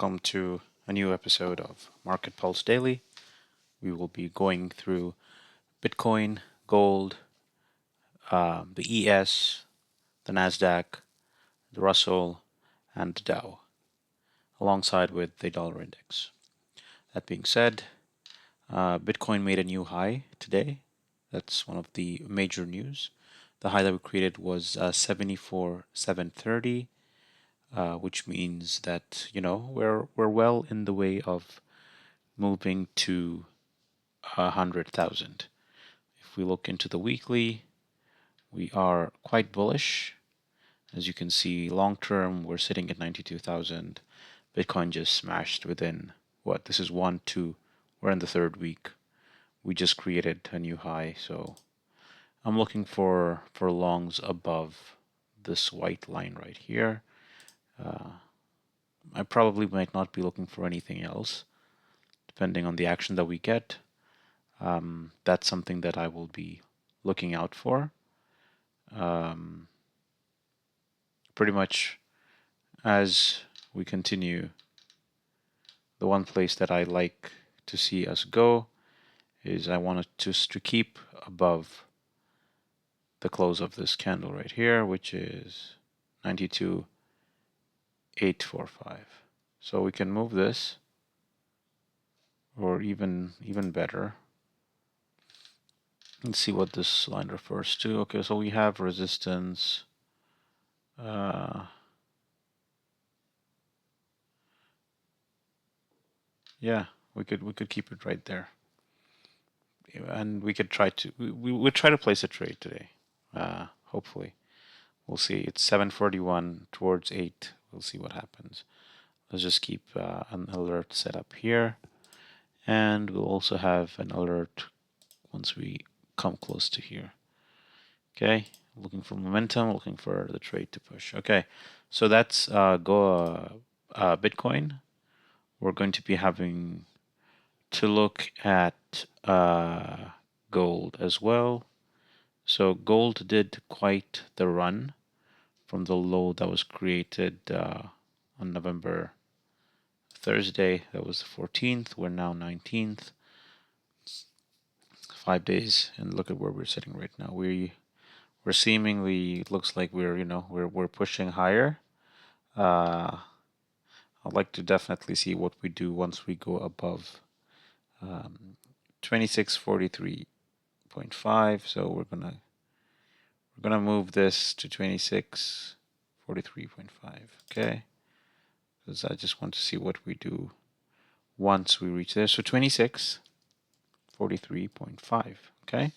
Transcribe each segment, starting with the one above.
welcome to a new episode of Market Pulse Daily. We will be going through Bitcoin, gold, the ES, the Nasdaq, the Russell, and the Dow, alongside with the dollar index. That being said, Bitcoin made a new high today. That's one of the major news. The high that we created was 74,730, which means that we're well in the way of moving to 100,000. If we look into the weekly, we are quite bullish. As you can see, long term, we're sitting at 92,000. Bitcoin just smashed within what? This is 1, 2. We're in the third week. We just created a new high, so I'm looking for longs above this white line right here. I probably might not be looking for anything else, depending on the action that we get. That's something that I will be looking out for. Pretty much as we continue, the one place that I like to see us go is I want it just to keep above the close of this candle right here, which is 92,845. So we can move this, or even better. Let's see what this line refers to. Okay, so we have resistance. Yeah, we could keep it right there, and we could try to we would try to place a trade today. Hopefully, we'll see. It's 7:41 towards 8. We'll see what happens. Let's just keep an alert set up here, and we'll also have an alert once we come close to here. Okay, looking for momentum, looking for the trade to push. Okay, so that's Bitcoin. We're going to be having to look at gold as well. So gold did quite the run from the low that was created on November Thursday. That was the 14th. We're now 19th. 5 days, and look at where we're sitting right now. We're seemingly, it looks like we're pushing higher. I'd like to definitely see what we do once we go above 2643.5. So we're gonna move this to 2643.5. Okay, because I just want to see what we do once we reach there. So 2643.5. Okay,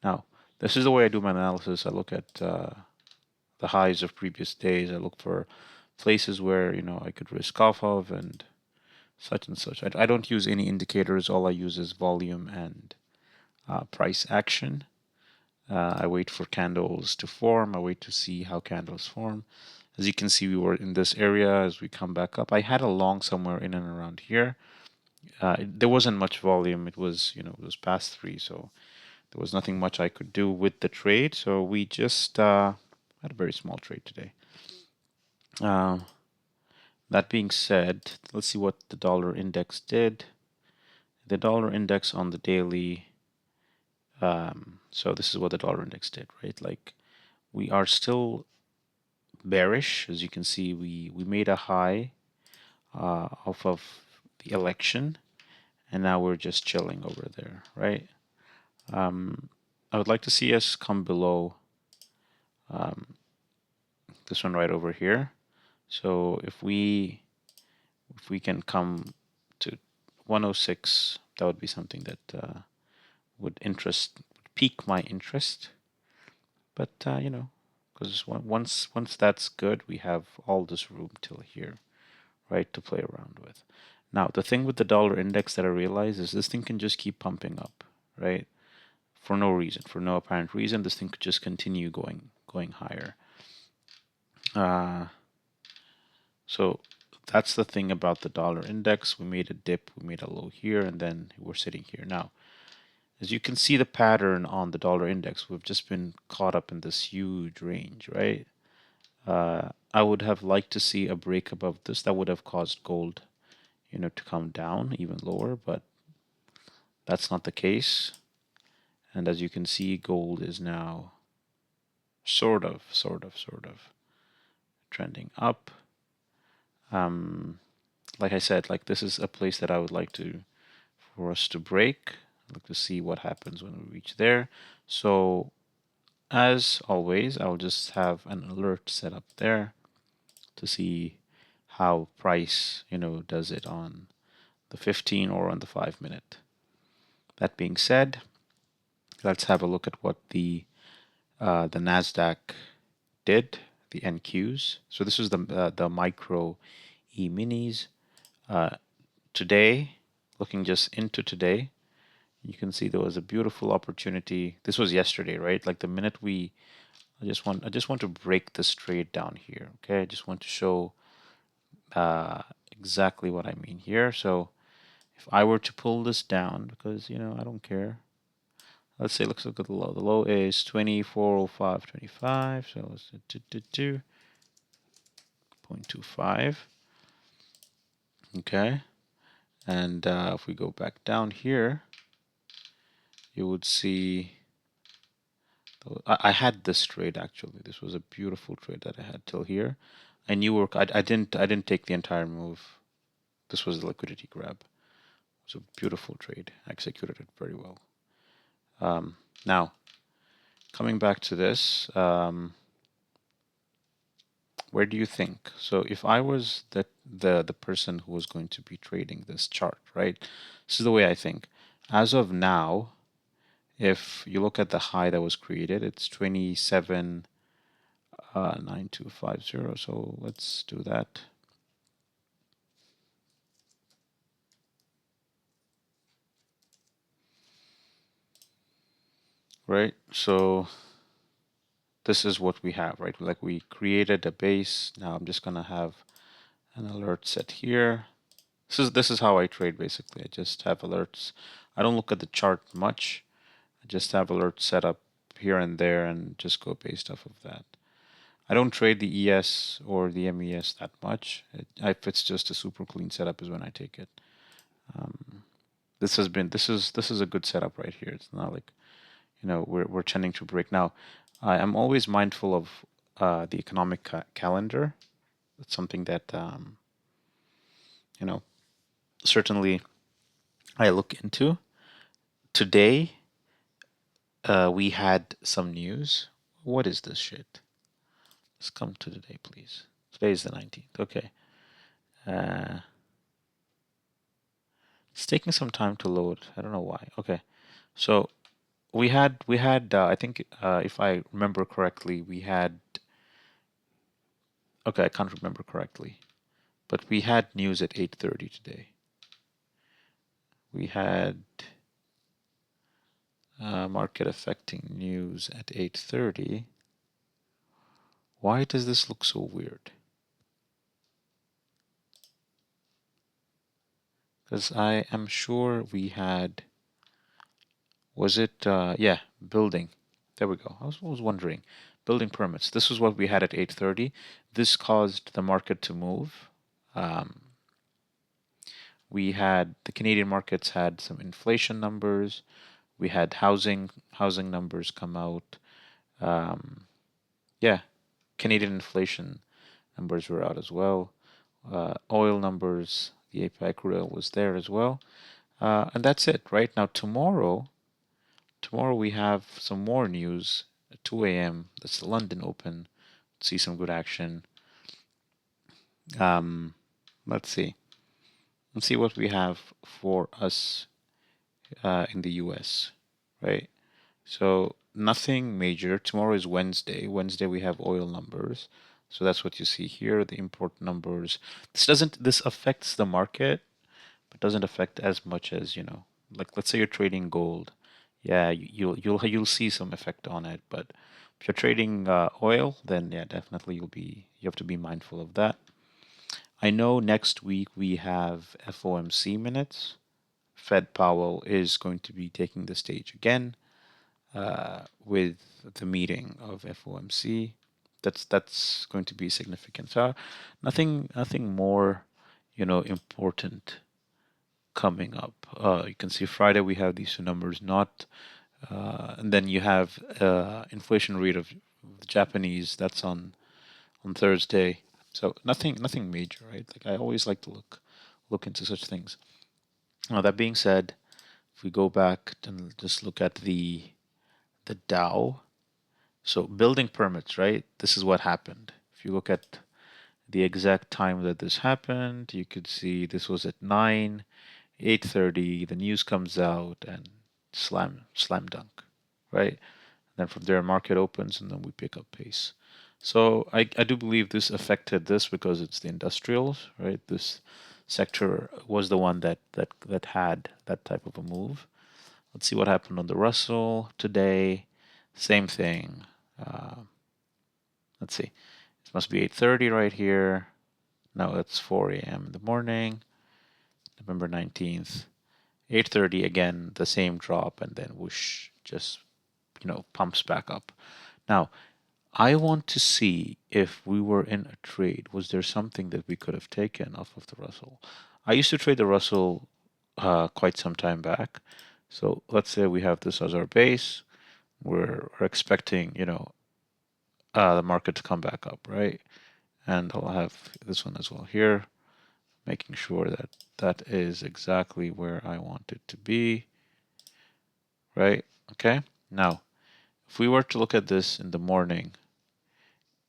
now this is the way I do my analysis. I look at the highs of previous days. I look for places where I could risk off of and such and such. I don't use any indicators. All I use is volume and price action. I wait for candles to form. I wait to see how candles form. As you can see, we were in this area. As we come back up, I had a long somewhere in and around here. There wasn't much volume. It was it was past 3, so there was nothing much I could do with the trade. So we just had a very small trade today. That being said, let's see what the dollar index did. The dollar index on the daily, so this is what the dollar index did, right? Like, we are still bearish. As you can see, we made a high off of the election, and now we're just chilling over there, right? I would like to see us come below this one right over here. So if we can come to 106, that would be something that would pique my interest. But because once that's good, we have all this room till here, right, to play around with. Now, the thing with the dollar index that I realize is this thing can just keep pumping up, right? For no reason, for no apparent reason, this thing could just continue going higher. So that's the thing about the dollar index. We made a dip, we made a low here, and then we're sitting here now. As you can see the pattern on the dollar index, we've just been caught up in this huge range, right? I would have liked to see a break above this. That would have caused gold to come down even lower, but that's not the case. And as you can see, gold is now sort of trending up. Like I said, like this is a place that I would like for us to break. I'd like to see what happens when we reach there. So as always, I'll just have an alert set up there to see how price, does it on the 15 or on the 5 minute. That being said, let's have a look at what the Nasdaq did, the NQs. So this is the micro E-minis. Today, looking just into today, you can see there was a beautiful opportunity. This was yesterday, right? Like the minute I just want to break this trade down here. Okay, I just want to show exactly what I mean here. So if I were to pull this down, because I don't care. Let's say let's look at the low. The low is 2405.25. So let's do 0.25. Okay, and if we go back down here, you would see I had this trade actually. This was a beautiful trade that I had till here. I knew I didn't take the entire move. This was the liquidity grab. It was a beautiful trade. I executed it very well. Now, coming back to this, where do you think? So if I was the person who was going to be trading this chart, right? This is the way I think. As of now, if you look at the high that was created, it's 27.9250. So let's do that. Right? So this is what we have, right? Like we created a base. Now I'm just gonna have an alert set here. This is how I trade basically. I just have alerts. I don't look at the chart much. I just have alerts set up here and there and just go based off of that. I don't trade the ES or the MES that much. If it's just a super clean setup is when I take it. This is a good setup right here. It's not like we're tending to break now. I am always mindful of the economic calendar. It's something that you know certainly I look into. Today we had some news. What is this shit? Let's come to today, please. Today is the 19th. Okay. Uh, it's taking some time to load. I don't know why. Okay. So we had I think if I remember correctly, we had okay, I can't remember correctly, but we had news at 8:30 today. We had market affecting news at 8:30. Why does this look so weird? Because I am sure we had, was it, yeah, building. There we go. I was wondering. Building permits. This is what we had at 8:30. This caused the market to move. Um, we had, the Canadian markets had some inflation numbers. We had housing numbers come out. Um, yeah, Canadian inflation numbers were out as well. Oil numbers, the API crude oil was there as well. And that's it, right? Now tomorrow we have some more news at 2 a.m. That's the London Open. See some good action. Um, let's see. Let's see what we have for us in the US, right? So nothing major. Tomorrow is Wednesday. Wednesday we have oil numbers. So that's what you see here, the import numbers. This affects the market, but doesn't affect as much as, like let's say you're trading gold. Yeah, you'll see some effect on it, but if you're trading oil, then yeah, definitely you have to be mindful of that. I know next week we have FOMC minutes. Fed Powell is going to be taking the stage again with the meeting of FOMC. That's going to be significant. So nothing more, important coming up. You can see Friday we have these two numbers, not, and then you have inflation rate of the Japanese. That's on Thursday. So nothing major, right? Like I always like to look into such things. Now that being said, if we go back and just look at the Dow, so building permits, right? This is what happened. If you look at the exact time that this happened, you could see this was at 8:30. The news comes out and slam dunk, right? Then from there, market opens and then we pick up pace. So I do believe this affected this because it's the industrials, right? This sector was the one that had that type of a move. Let's see what happened on the Russell today. Same thing. Uh, let's see. It must be 8:30 right here. No, it's 4 a.m. in the morning, November 19th. 8:30 again, the same drop, and then whoosh, just pumps back up. Now, I want to see if we were in a trade, was there something that we could have taken off of the Russell? I used to trade the Russell quite some time back. So let's say we have this as our base. We're expecting, the market to come back up, right? And I'll have this one as well here, making sure that that is exactly where I want it to be, right? Okay. Now, if we were to look at this in the morning,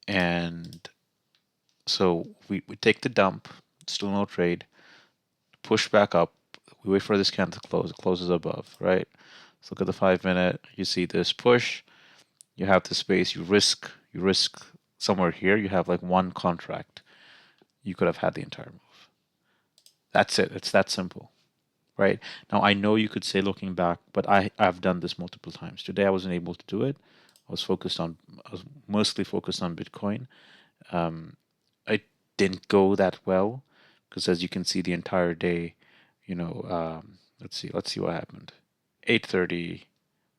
and so we take the dump, still no trade, push back up, we wait for this candle to close, it closes above, right? Let's look at the 5 minute, you see this push, you have the space, you risk somewhere here, you have like one contract. You could have had the entire move. That's it. It's that simple, right? Now I know you could say looking back, but I've done this multiple times. Today I wasn't able to do it. I was mostly focused on Bitcoin. I didn't go that well because as you can see the entire day, let's see what happened. 8:30,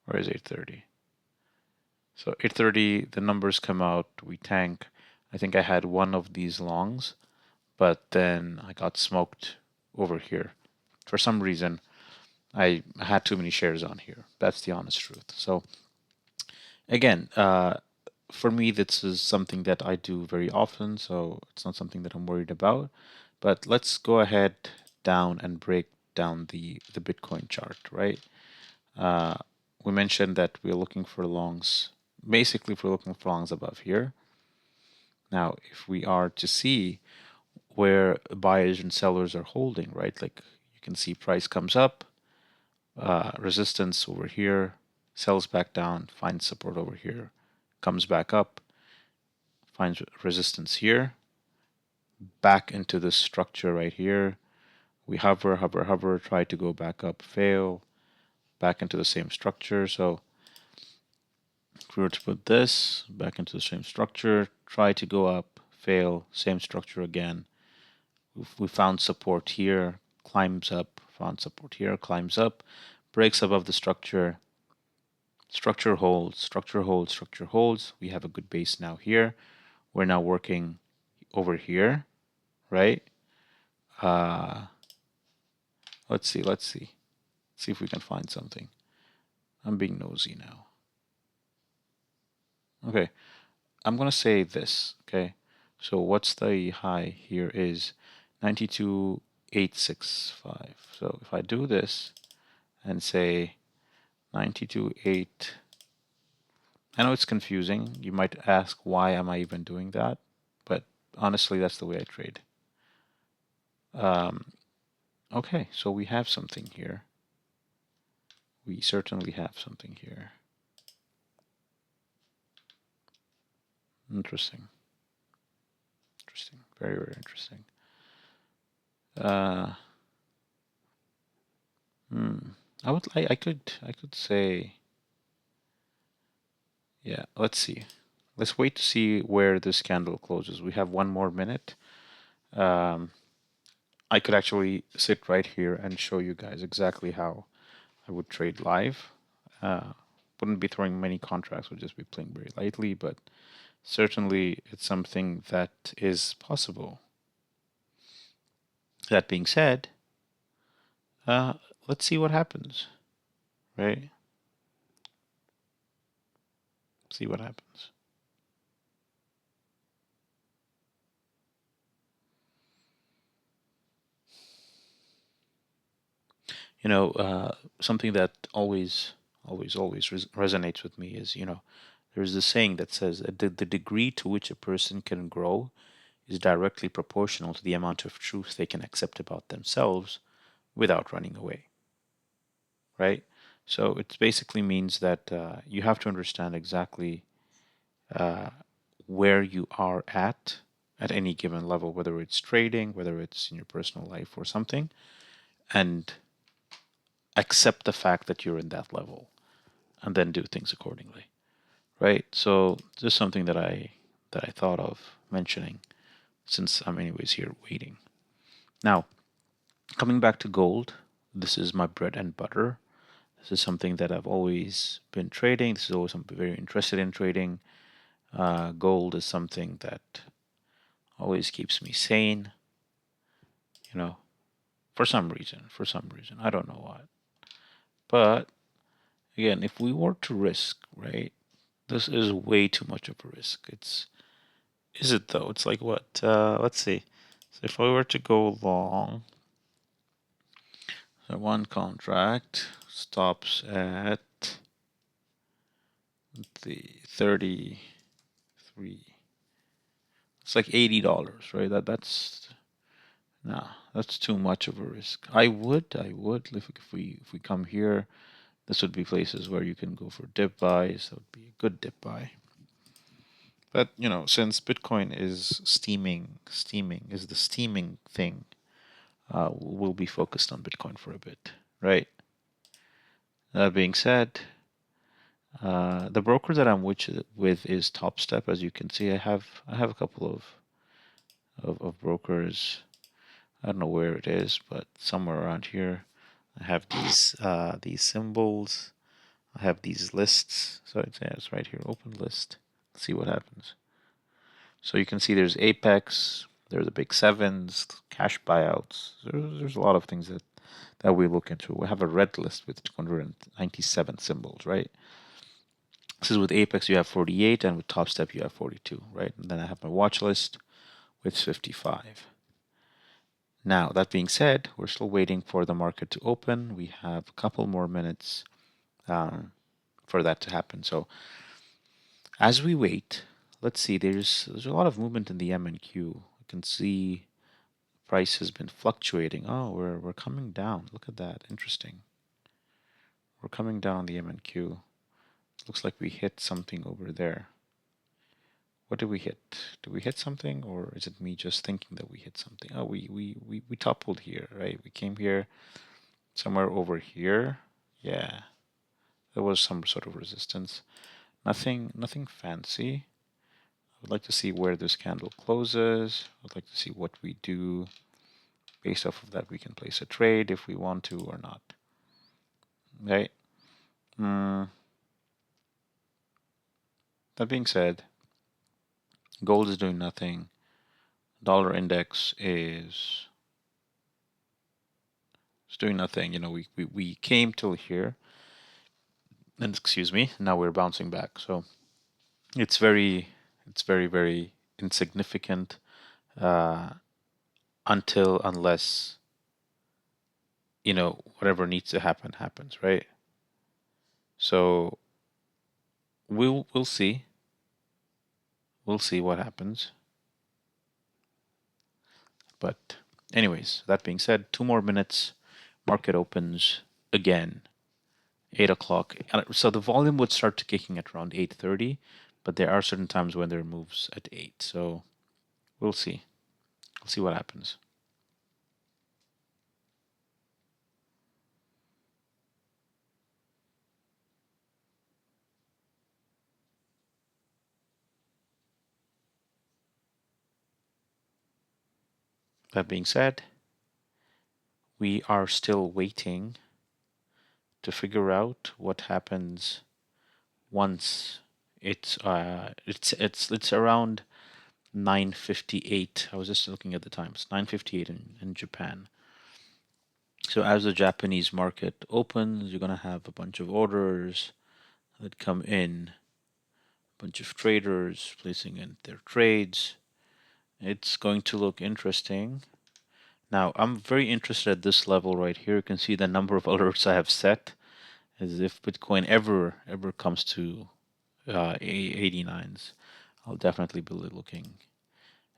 where is 8:30? So 8:30, the numbers come out, we tank. I think I had one of these longs, but then I got smoked over here. For some reason, I had too many shares on here. That's the honest truth. So again, for me, this is something that I do very often, so it's not something that I'm worried about. But let's go ahead down and break down the Bitcoin chart, right? Uh, we mentioned that we're looking for longs. Basically, if we're looking for longs above here. Now, if we are to see where buyers and sellers are holding, right? Like you can see price comes up, resistance over here, sells back down, finds support over here, comes back up, finds resistance here, back into this structure right here. We hover, try to go back up, fail, back into the same structure. So if we were to put this back into the same structure, try to go up, fail, same structure again. We found support here, climbs up, found support here, climbs up, breaks above the structure, structure holds, structure holds, structure holds. We have a good base now here. We're now working over here, right? Uh, let's see if we can find something. I'm being nosy now. Okay, I'm gonna say this, okay? So what's the high here is 92,865. So if I do this and say 92,8, I know it's confusing. You might ask why am I even doing that, but honestly, that's the way I trade. Okay, so we have something here. We certainly have something here. Interesting. Interesting. Very, very interesting. Uh, hmm. I could say, yeah, let's see. Let's wait to see where this candle closes. We have one more minute. Um, I could actually sit right here and show you guys exactly how I would trade live. Uh, wouldn't be throwing many contracts, would just be playing very lightly, but certainly it's something that is possible. That being said, uh, let's see what happens, right? See what happens. You know, something that always resonates with me is, there's this saying that says that the degree to which a person can grow is directly proportional to the amount of truth they can accept about themselves without running away, right? So it basically means that you have to understand exactly uh, where you are at any given level, whether it's trading, whether it's in your personal life or something, and accept the fact that you're in that level and then do things accordingly, right? So this is something that I thought of mentioning since I'm anyways here waiting. Now, coming back to gold, this is my bread and butter. This is something that I've always been trading. This is always I'm very interested in trading. Gold is something that always keeps me sane, you know, for some reason. For some reason, I don't know why. But again, if we were to risk, right, this is way too much of a risk. Is it though? It's like what? Let's see. So if I were to go long, so one contract stops at the 33. It's like $80, right? That's no, that's too much of a risk. I would if we come here, this would be places where you can go for dip buys. That would be a good dip buy. But since Bitcoin is steaming is the steaming thing, we'll be focused on Bitcoin for a bit, right? That being said, the broker that I'm with is Top Step. As you can see, I have a couple of brokers. I don't know where it is, but somewhere around here. I have these symbols. I have these lists. So it's right here, open list. Let's see what happens. So you can see there's Apex, there's the big sevens, cash buyouts. There's a lot of things that we look into. We have a red list with 297 symbols, right? This is with Apex, you have 48, and with Top Step, you have 42, right? And then I have my watch list with 55. Now, that being said, we're still waiting for the market to open. We have a couple more minutes for that to happen. So, as we wait, let's see. There's a lot of movement in the MNQ. You can see price has been fluctuating. Oh, we're coming down. Look at that. Interesting. We're coming down the MNQ. Looks like we hit something over there. What did we hit? Did we hit something, or is it me just thinking that we hit something? Oh, we toppled here, right? We came here somewhere over here. Yeah, there was some sort of resistance. Nothing fancy. I would like to see where this candle closes. I'd like to see what we do. Based off of that, we can place a trade if we want to or not. Okay. That being said, gold is doing nothing. Dollar index is doing nothing. We came till here, and excuse me, now we're bouncing back. So it's very insignificant uh, unless whatever needs to happen happens, right? So we'll see. We'll see what happens. But anyways, that being said, 2 more minutes. Market opens again, 8 o'clock. So the volume would start to kicking at around 8:30, but there are certain times when there moves at 8. So we'll see. We'll see what happens. That being said, we are still waiting to figure out what happens once it's around 9:58. I was just looking at the times. 9:58 in Japan. So as the Japanese market opens, you're gonna have a bunch of orders that come in, a bunch of traders placing in their trades. It's going to look interesting. Now, I'm very interested at this level right here. You can see the number of alerts I have set, as if Bitcoin ever comes to 89s. I'll definitely be looking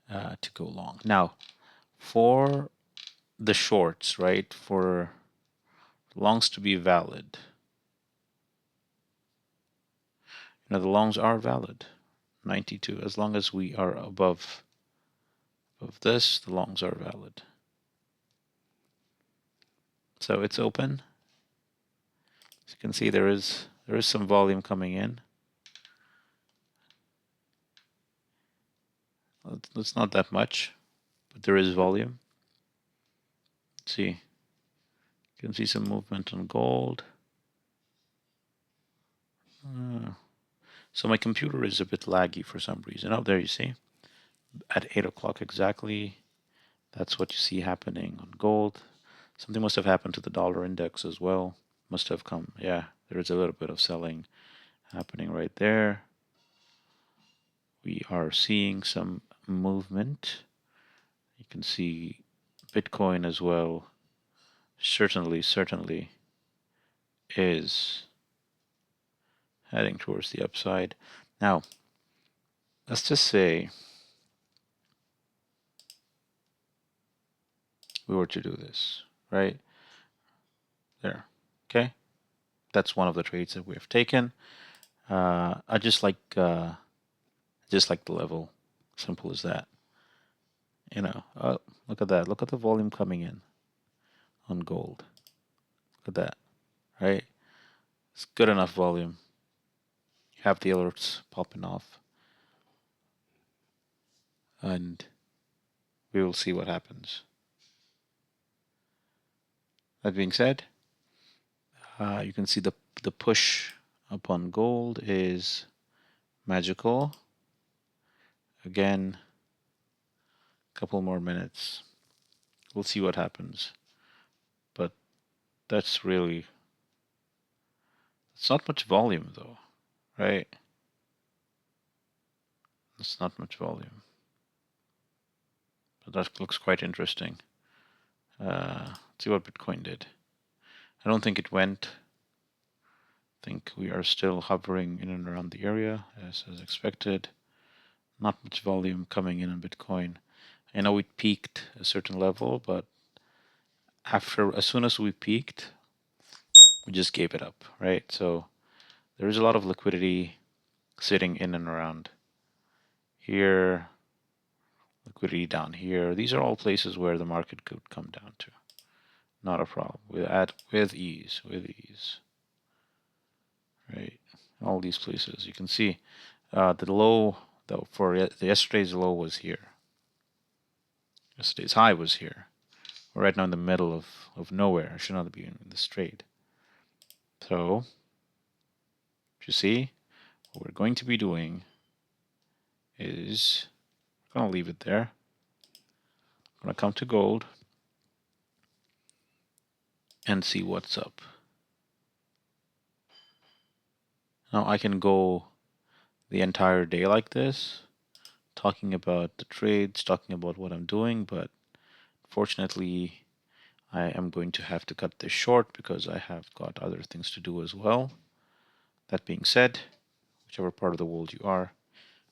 to go long. Now, for the shorts, right? For longs to be valid, the longs are valid. 92. As long as we are above this, the longs are valid. So it's open. As you can see, there is some volume coming in. It's not that much, but there is volume. Let's see. You can see some movement on gold. So my computer is a bit laggy for some reason. Oh, there you see. At 8 o'clock exactly, that's what you see happening on gold. Something must have happened to the dollar index as well. Must have come. Yeah, there is a little bit of selling happening right there. We are seeing some movement. You can see Bitcoin as well. Certainly is heading towards the upside. Now, let's just say we were to do this, right? There. Okay? That's one of the trades that we have taken. I just like the level. Simple as that. Look at that. Look at the volume coming in on gold. Look at that, right? It's good enough volume. You have the alerts popping off. And we will see what happens. That being said, you can see the push upon gold is magical. Again, a couple more minutes. We'll see what happens. But that's really, it's not much volume though, right? It's not much volume. But that looks quite interesting. Let's see what Bitcoin did. I don't think it went. I think we are still hovering in and around the area as expected. Not much volume coming in on Bitcoin. I know it peaked a certain level, but as soon as we peaked, we just gave it up, right? So there is a lot of liquidity sitting in and around here, liquidity down here. These are all places where the market could come down to. Not a problem. With ease, right? All these places. You can see the low, though, for yesterday's low was here. Yesterday's high was here. We're right now in the middle of nowhere. I should not be in this trade. So, you see, what we're going to be doing is, I'm going to leave it there. I'm going to come to gold and see what's up. Now I can go the entire day like this, talking about the trades, talking about what I'm doing, but fortunately I am going to have to cut this short because I have got other things to do as well. That being said, whichever part of the world you are,